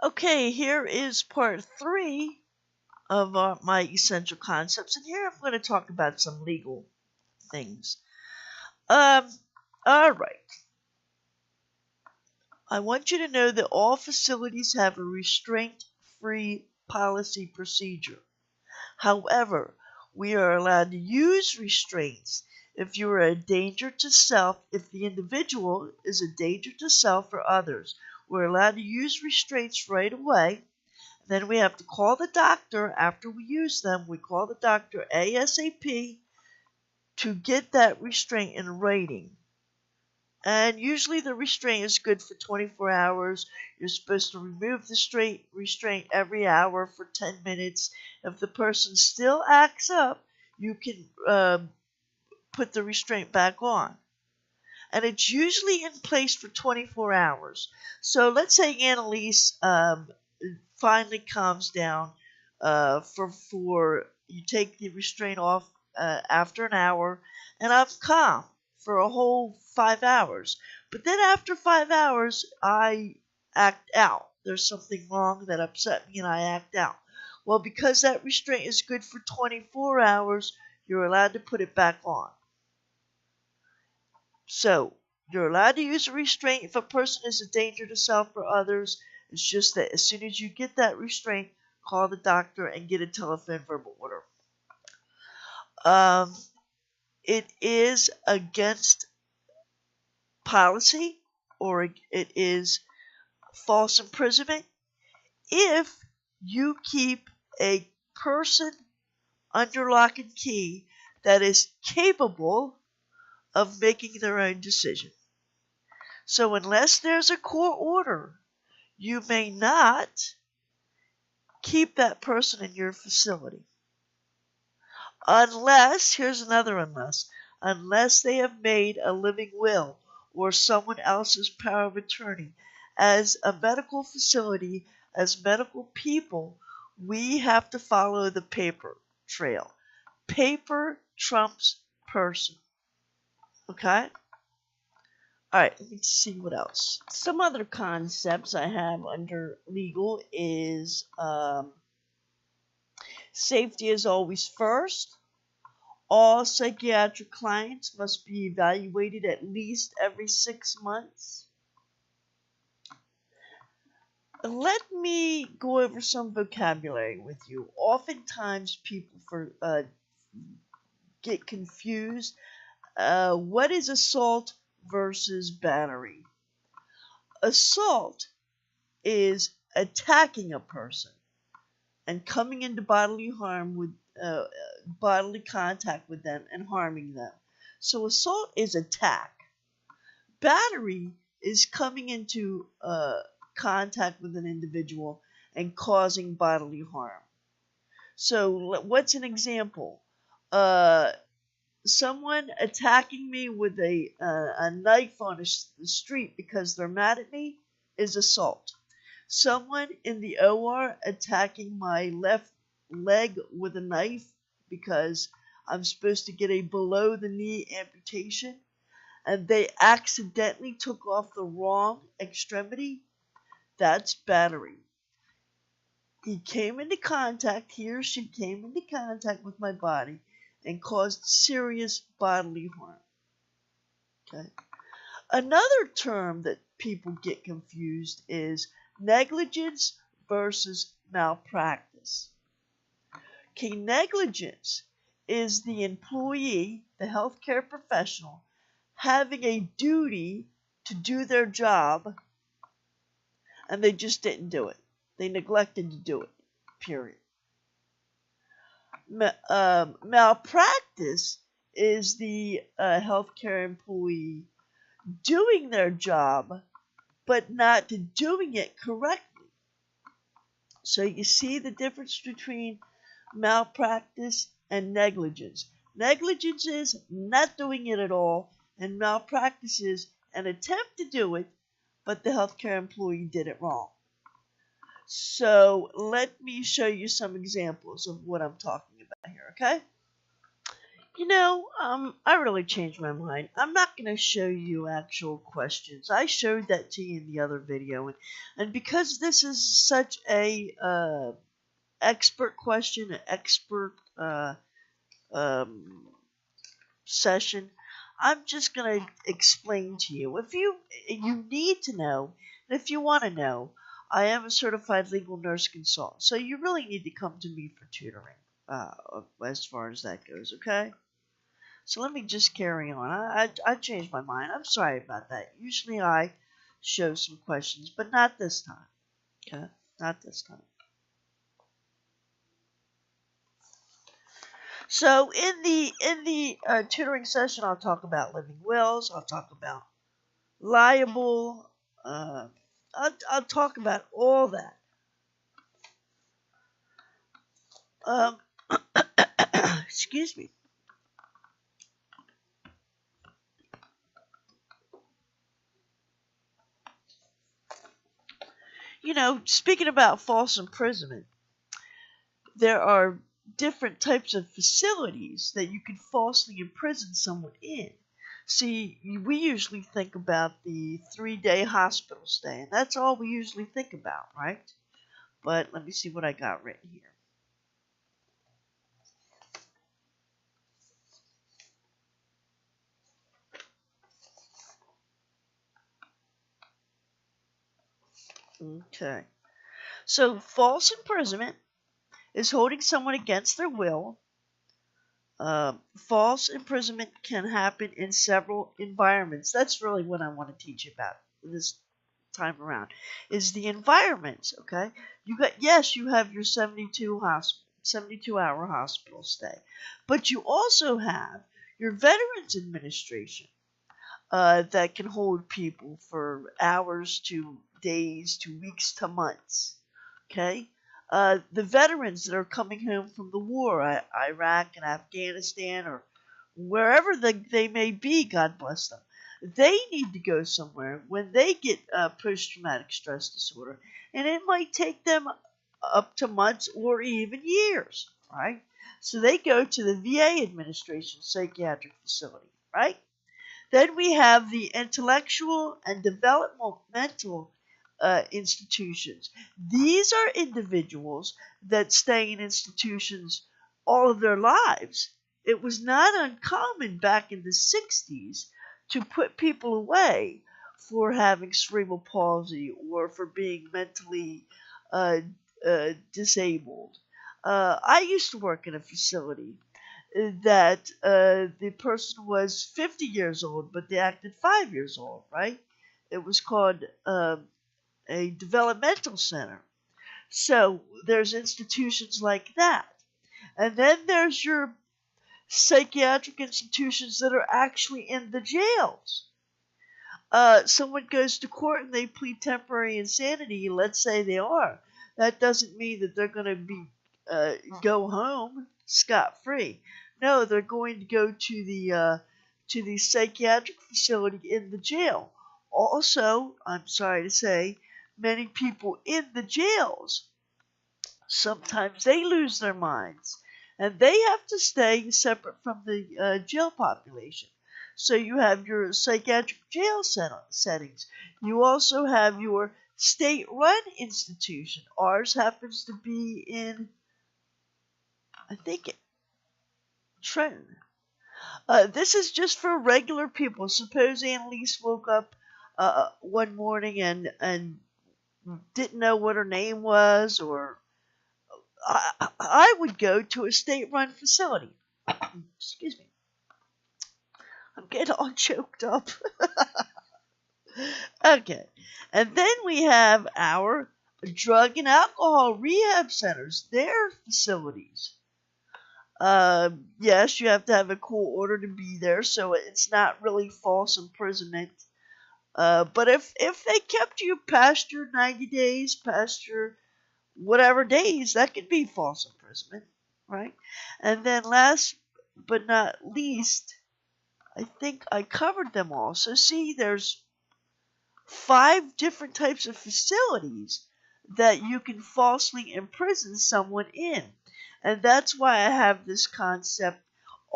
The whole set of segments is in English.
Okay, here is part 3 of my essential concepts, and here I'm going to talk about some legal things. All right. I want you to know that all facilities have a restraint-free policy procedure. However, we are allowed to use restraints if you are a danger to self, if the individual is a danger to self or others. We're allowed to use restraints right away. Then we have to call the doctor after we use them. We call the doctor ASAP to get that restraint in writing. And usually the restraint is good for 24 hours. You're supposed to remove the restraint every hour for 10 minutes. If the person still acts up, you can put the restraint back on. And it's usually in place for 24 hours. So let's say Annalise finally calms down for you take the restraint off after an hour, and I'm calm for a whole 5 hours. But then after 5 hours, I act out. There's something wrong that upset me and I act out. Well, because that restraint is good for 24 hours, you're allowed to put it back on. So, you're allowed to use a restraint if a person is a danger to self or others. It's just that as soon as you get that restraint, call the doctor and get a telephone verbal order. It is against policy, or it is false imprisonment if you keep a person under lock and key that is capable of making their own decision. So unless there's a court order, you may not keep that person in your facility. Unless, here's another unless they have made a living will or someone else's power of attorney. As a medical facility, as medical people, we have to follow the paper trail. Paper trumps person. Okay? Alright, let me see what else. Some other concepts I have under legal is safety is always first. All psychiatric clients must be evaluated at least every 6 months. Let me go over some vocabulary with you. Oftentimes people get confused. What is assault versus battery? Assault is attacking a person and coming into bodily harm with bodily contact with them and harming them. So assault is attack. Battery is coming into contact with an individual and causing bodily harm. So what's an example? Someone attacking me with a knife on the street because they're mad at me is assault. Someone in the OR attacking my left leg with a knife because I'm supposed to get a below-the-knee amputation, and they accidentally took off the wrong extremity, that's battery. He or she came into contact with my body and caused serious bodily harm. Okay. Another term that people get confused is negligence versus malpractice. Okay, negligence is the employee, the healthcare professional, having a duty to do their job, and they just didn't do it. They neglected to do it, period. Malpractice is the healthcare employee doing their job, but not doing it correctly. So you see the difference between malpractice and negligence. Negligence is not doing it at all, and malpractice is an attempt to do it, but the healthcare employee did it wrong. So let me show you some examples of what I'm talking about here, okay? I really changed my mind. I'm not going to show you actual questions. I showed that to you in the other video. And because this is such a expert question, an expert um, session, I'm just going to explain to you. If you need to know, and if you want to know, I am a certified legal nurse consultant. So you really need to come to me for tutoring as far as that goes, okay? So let me just carry on. I changed my mind. I'm sorry about that. Usually I show some questions, but not this time. Okay? Not this time. So in the tutoring session, I'll talk about living wills. I'll talk about liable. I'll talk about all that. Excuse me. Speaking about false imprisonment, there are different types of facilities that you could falsely imprison someone in. See, we usually think about the 3-day hospital stay, and that's all we usually think about, right? But let me see what I got written here. Okay. So, false imprisonment is holding someone against their will. False imprisonment can happen in several environments. That's really what I want to teach you about this time around, is the environments, okay? You have your 72-hour hospital stay, but you also have your Veterans Administration that can hold people for hours to days to weeks to months, okay? The veterans that are coming home from the war, Iraq and Afghanistan, or wherever they may be, God bless them, they need to go somewhere when they get post-traumatic stress disorder, and it might take them up to months or even years, right? So they go to the VA administration psychiatric facility, right? Then we have the intellectual and developmental institutions. These are individuals that stay in institutions all of their lives. It was not uncommon back in the 60s to put people away for having cerebral palsy or for being mentally disabled. I used to work in a facility that the person was 50 years old, but they acted 5 years old, right? It was called a developmental center. So there's institutions like that. And then there's your psychiatric institutions that are actually in the jails. Someone goes to court and they plead temporary insanity, let's say they are. That doesn't mean that they're going to be go home scot-free. No, they're going to go to the psychiatric facility in the jail. Also, I'm sorry to say, many people in the jails, sometimes they lose their minds, and they have to stay separate from the jail population. So you have your psychiatric jail settings. You also have your state-run institution. Ours happens to be in, I think, Trenton. This is just for regular people. Suppose Annalise woke up one morning and didn't know what her name was, or I would go to a state-run facility. Excuse me. I'm getting all choked up. Okay. And then we have our drug and alcohol rehab centers, their facilities. Yes, you have to have a court order to be there, so it's not really false imprisonment. But if they kept you past your 90 days, past your whatever days, that could be false imprisonment, right? And then last but not least, I think I covered them all. So see, there's 5 different types of facilities that you can falsely imprison someone in. And that's why I have this concept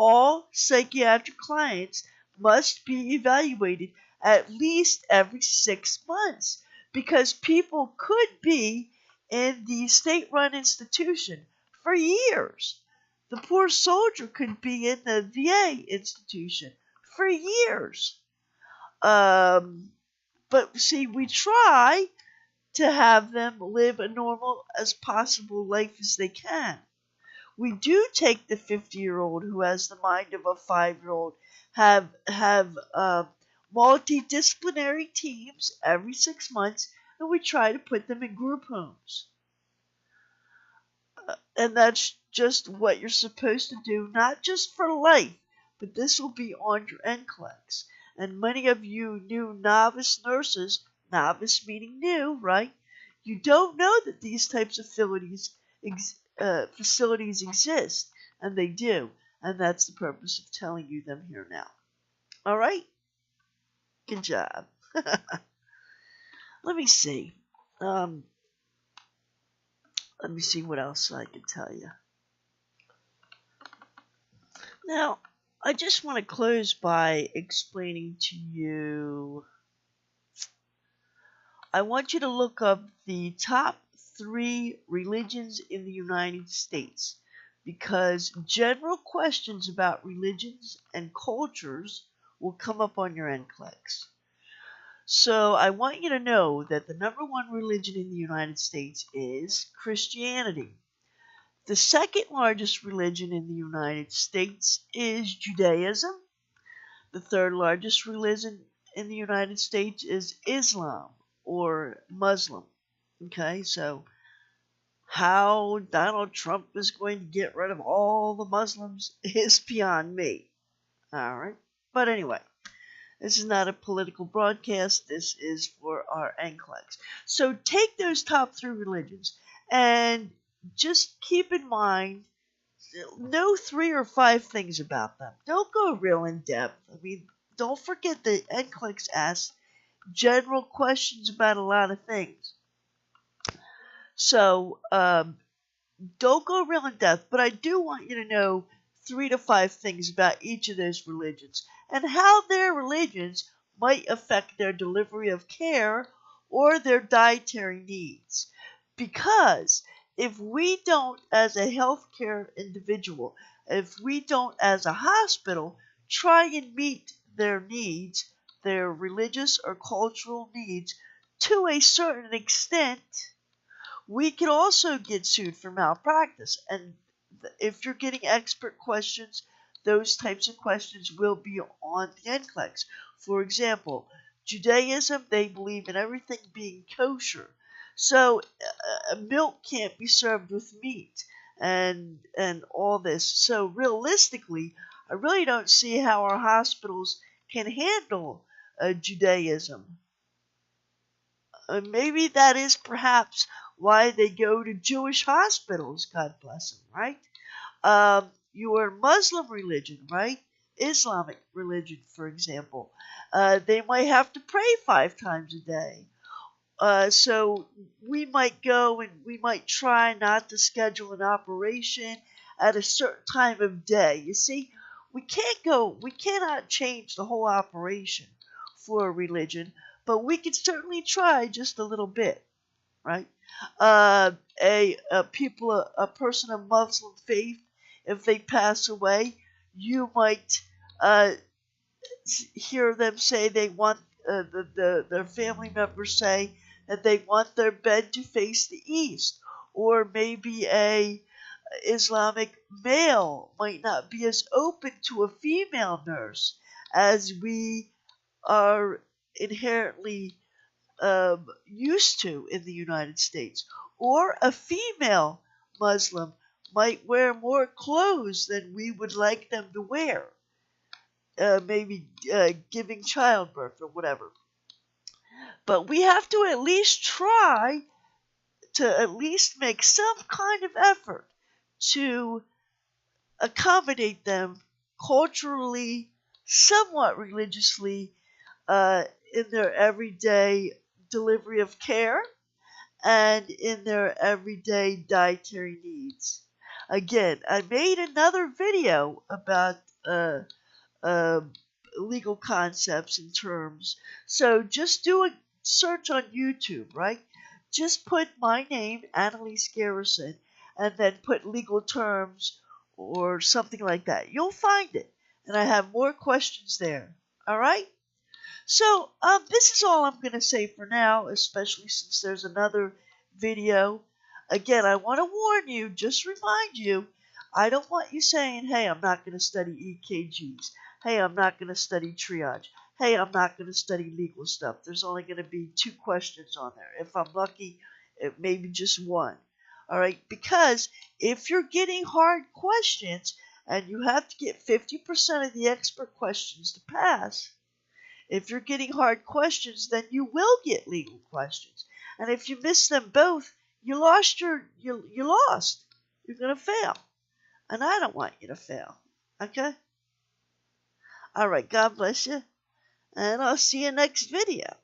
All psychiatric clients must be evaluated at least every 6 months because people could be in the state-run institution for years. The poor soldier could be in the VA institution for years. But see, we try to have them live a normal as possible life as they can. We do take the 50-year-old who has the mind of a 5-year-old, have multidisciplinary teams every 6 months, and we try to put them in group homes. And that's just what you're supposed to do, not just for life, but this will be on your NCLEX. And many of you new novice nurses, novice meaning new, right? You don't know that these types of facilities exist, and they do. And that's the purpose of telling you them here now. All right? Good job. Let me see. Let me see what else I can tell you. Now, I just want to close by explaining to you. I want you to look up the top 3 religions in the United States because general questions about religions and cultures will come up on your NCLEX. So I want you to know that the number 1 religion in the United States is Christianity. The second largest religion in the United States is Judaism. The third largest religion in the United States is Islam or Muslim. Okay, so how Donald Trump is going to get rid of all the Muslims is beyond me. All right, but anyway. This is not a political broadcast. This is for our NCLEX. So take those top 3 religions and just keep in mind, know 3 or 5 things about them. Don't go real in depth. I mean, don't forget that NCLEX asks general questions about a lot of things. So don't go real in depth, but I do want you to know 3 to 5 things about each of those religions and how their religions might affect their delivery of care or their dietary needs. Because if we don't, as a healthcare individual, if we don't, as a hospital, try and meet their needs, their religious or cultural needs, to a certain extent, we can also get sued for malpractice. And if you're getting expert questions, those types of questions will be on the NCLEX. For example, Judaism, they believe in everything being kosher. So milk can't be served with meat and all this. So realistically, I really don't see how our hospitals can handle Judaism. Maybe that is perhaps why they go to Jewish hospitals, God bless them, right? Your Muslim religion, right? Islamic religion, for example, they might have to pray 5 times a day. So we might go and we might try not to schedule an operation at a certain time of day. You see, we cannot change the whole operation for a religion, but we can certainly try just a little bit, right? A person of Muslim faith, if they pass away, you might hear them say they want their family members say that they want their bed to face the east, or maybe a Islamic male might not be as open to a female nurse as we are inherently used to in the United States. Or a female Muslim might wear more clothes than we would like them to wear, maybe giving childbirth or whatever. But we have to at least try to at least make some kind of effort to accommodate them culturally, somewhat religiously, in their everyday delivery of care and in their everyday dietary needs. Again, I made another video about uh, uh, legal concepts and terms. So just do a search on YouTube, right? Just put my name, Annalise Garrison, and then put legal terms or something like that. You'll find it. And I have more questions there. All right? So this is all I'm going to say for now, especially since there's another video. Again, I want to warn you, just remind you, I don't want you saying, hey, I'm not going to study EKGs. Hey, I'm not going to study triage. Hey, I'm not going to study legal stuff. There's only going to be 2 questions on there. If I'm lucky, it may be just 1. All right, because if you're getting hard questions and you have to get 50% of the expert questions to pass, if you're getting hard questions, then you will get legal questions. And if you miss them both, you lost. You lost. You're going to fail. And I don't want you to fail. Okay? All right, God bless you. And I'll see you next video.